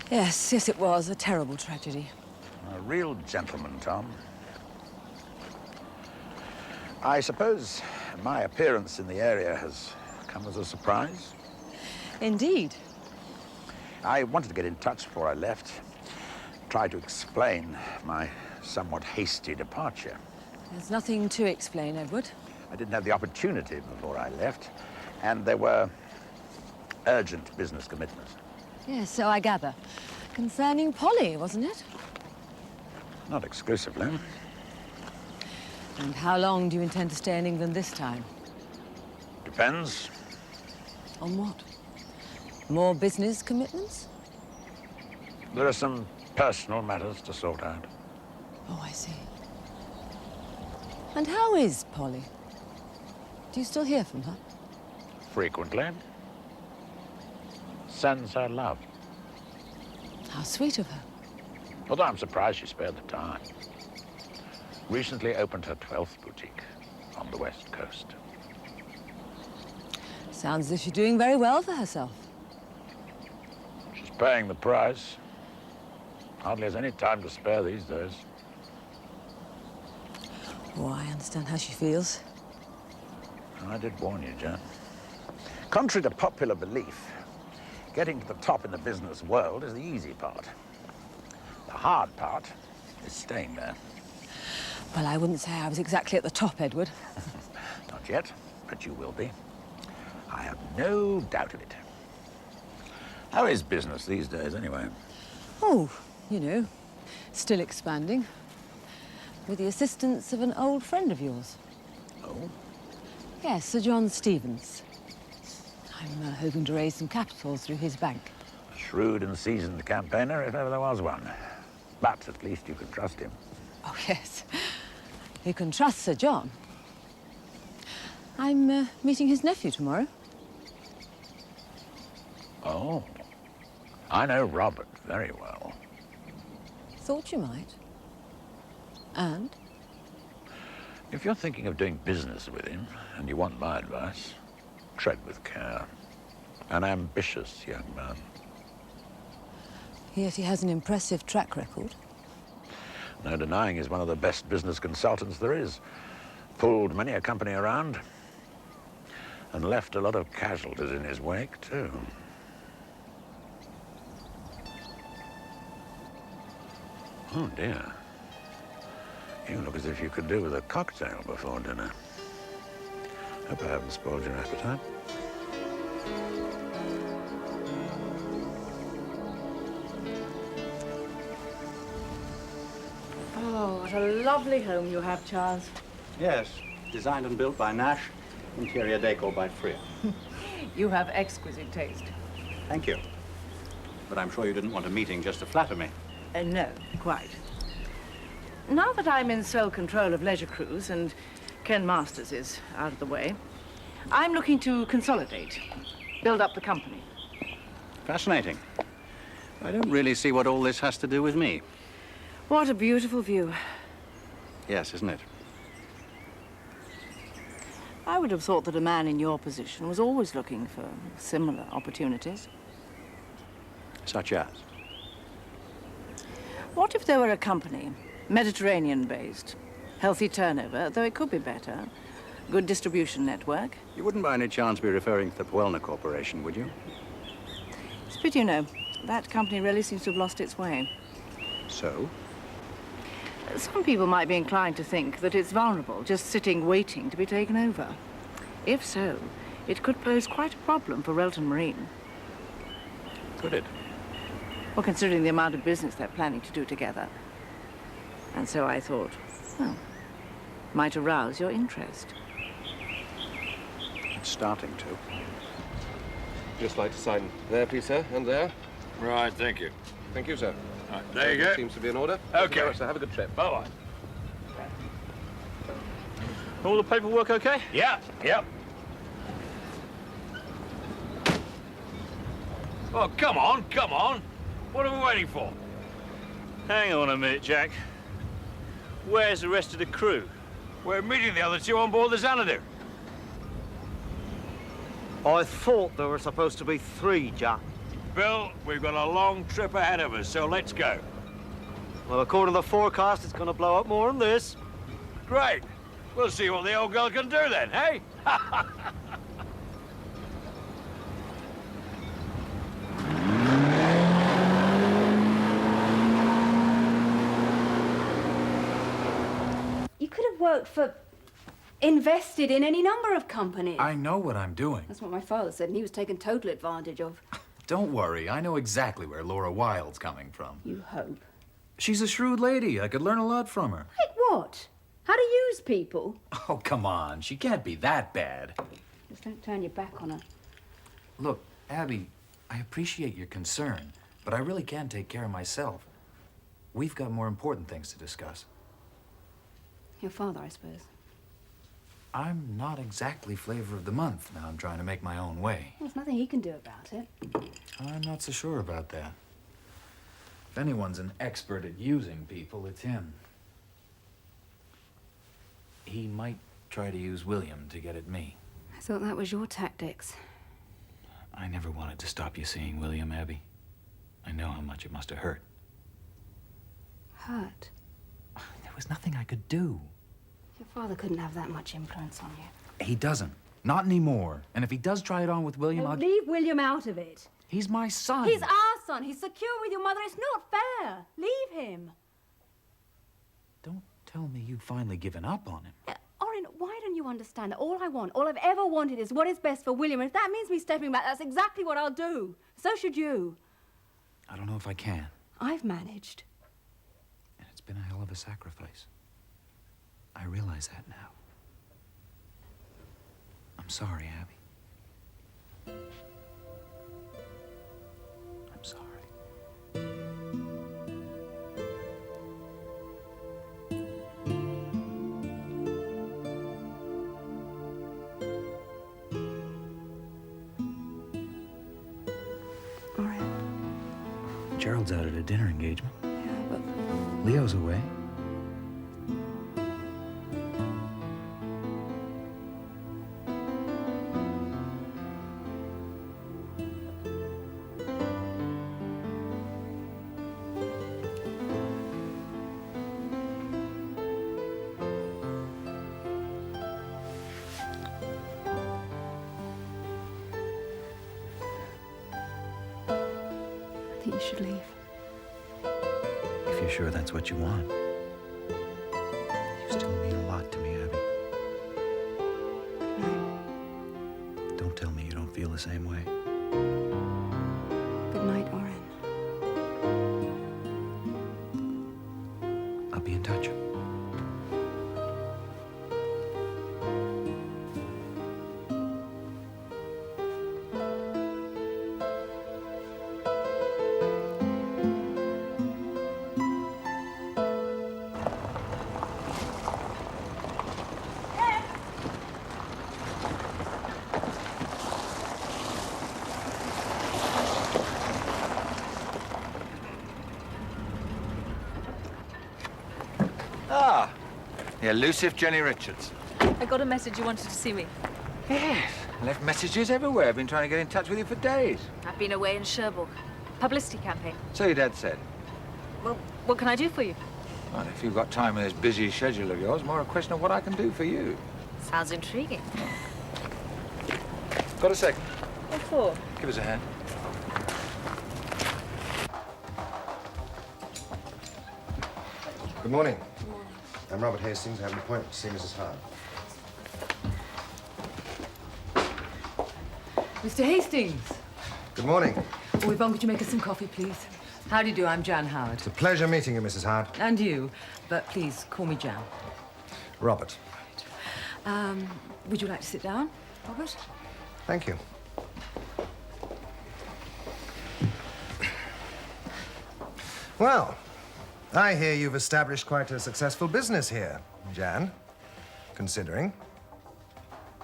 Yes, yes, it was a terrible tragedy. A real gentleman, Tom. I suppose my appearance in the area has come as a surprise. Indeed. I wanted to get in touch before I left, try to explain my somewhat hasty departure. There's nothing to explain, Edward. I didn't have the opportunity before I left, and there were urgent business commitments. Yes, so I gather. Concerning Polly, wasn't it? Not exclusively. And how long do you intend to stay in England this time? Depends. On what? More business commitments? There are some personal matters to sort out. Oh, I see. And how is Polly? Do you still hear from her? Frequently. Sends her love. How sweet of her. Although I'm surprised she spared the time. Recently opened her 12th boutique on the West Coast. Sounds as if she's doing very well for herself. She's paying the price. Hardly has any time to spare these days. Oh, I understand how she feels. I did warn you, Jan. Contrary to popular belief, getting to the top in the business world is the easy part. The hard part is staying there. Well, I wouldn't say I was exactly at the top, Edward. Not yet, but you will be. I have no doubt of it. How is business these days, anyway? Oh, you know, still expanding. With the assistance of an old friend of yours. Oh? Yes, Sir John Stevens. I'm hoping to raise some capital through his bank. A shrewd and seasoned campaigner, if ever there was one. But at least you can trust him. Oh, yes. You can trust Sir John. I'm meeting his nephew tomorrow. Oh. I know Robert very well. Thought you might. And? If you're thinking of doing business with him, and you want my advice, tread with care. An ambitious young man. Yet he has an impressive track record. No denying he's one of the best business consultants there is. Pulled many a company around, and left a lot of casualties in his wake, too. Oh, dear. You look as if you could do with a cocktail before dinner. Hope I haven't spoiled your appetite. Oh, what a lovely home you have, Charles. Yes, designed and built by Nash, interior decor by Freer. You have exquisite taste. Thank you. But I'm sure you didn't want a meeting just to flatter me. No, quite. Now that I'm in sole control of Leisure Cruise and Ken Masters is out of the way, I'm looking to consolidate, build up the company. Fascinating. I don't really see what all this has to do with me. What a beautiful view. Yes, isn't it? I would have thought that a man in your position was always looking for similar opportunities. Such as? What if there were a company, Mediterranean-based, healthy turnover, though it could be better, good distribution network? You wouldn't by any chance be referring to the Puelna Corporation, would you? It's a pity, you know. That company really seems to have lost its way. So? Some people might be inclined to think that it's vulnerable, just sitting waiting to be taken over. If so, it could pose quite a problem for Relton Marine. Could it? Well, considering the amount of business they're planning to do together. And so I thought, well, might arouse your interest. It's starting to. Just like to sign there, please, sir, and there. Right, thank you. Thank you, sir. Right, there you go. Seems to be in order. Okay. Thank you very much, sir. Have a good trip. Bye-bye. All the paperwork okay? Yeah, yep. Oh, come on, come on. What are we waiting for? Hang on a minute, Jack. Where's the rest of the crew? We're meeting the other two on board the Xanadu. I thought there were supposed to be 3, Jack. Bill. We've got a long trip ahead of us, so let's go. Well, according to the forecast, it's going to blow up more than this. Great. We'll see what the old girl can do then, hey? You could have worked for... invested in any number of companies. I know what I'm doing. That's what my father said, and he was taken total advantage of. Don't worry, I know exactly where Laura Wilde's coming from. You hope. She's a shrewd lady. I could learn a lot from her. Like what? How to use people? Oh, come on. She can't be that bad. Just don't turn your back on her. Look, Abby, I appreciate your concern, but I really can take care of myself. We've got more important things to discuss. Your father, I suppose. I'm not exactly flavor of the month now I'm trying to make my own way. Well, there's nothing he can do about it. I'm not so sure about that. If anyone's an expert at using people, it's him. He might try to use William to get at me. I thought that was your tactics. I never wanted to stop you seeing William, Abby. I know how much it must have hurt. Hurt? There was nothing I could do. Your father couldn't have that much influence on you. He doesn't. Not anymore. And if he does try it on with William, Well, I'll... leave William out of it. He's my son. He's our son. He's secure with your mother. It's not fair. Leave him. Don't tell me you've finally given up on him. Orin, why don't you understand that all I want, all I've ever wanted is what is best for William. And if that means me stepping back, that's exactly what I'll do. So should you. I don't know if I can. I've managed. And it's been a hell of a sacrifice. I realize that now. I'm sorry, Abby. I'm sorry. All right. Gerald's out at a dinner engagement. Yeah, but Leo's away. I think you should leave. If you're sure that's what you want. You still mean a lot to me, Abby. Don't tell me you don't feel the same way. Good night, Orin. I'll be in touch. Ah, the elusive Jenny Richards. I got a message you wanted to see me. Yes, I left messages everywhere. I've been trying to get in touch with you for days. I've been away in Cherbourg. Publicity campaign. So your dad said. Well, what can I do for you? Well, if you've got time in this busy schedule of yours, more a question of what I can do for you. Sounds intriguing. Got a second? What for? Give us a hand. Good morning. Good morning. I'm Robert Hastings. I have an appointment to see Mrs. Hart. Mr. Hastings. Good morning. Oh, Yvonne, could you make us some coffee, please? How do you do? I'm Jan Howard. It's a pleasure meeting you, Mrs. Hart. And you. But please, call me Jan. Robert. Would you like to sit down, Robert? Thank you. Well, I hear you've established quite a successful business here, Jan, considering.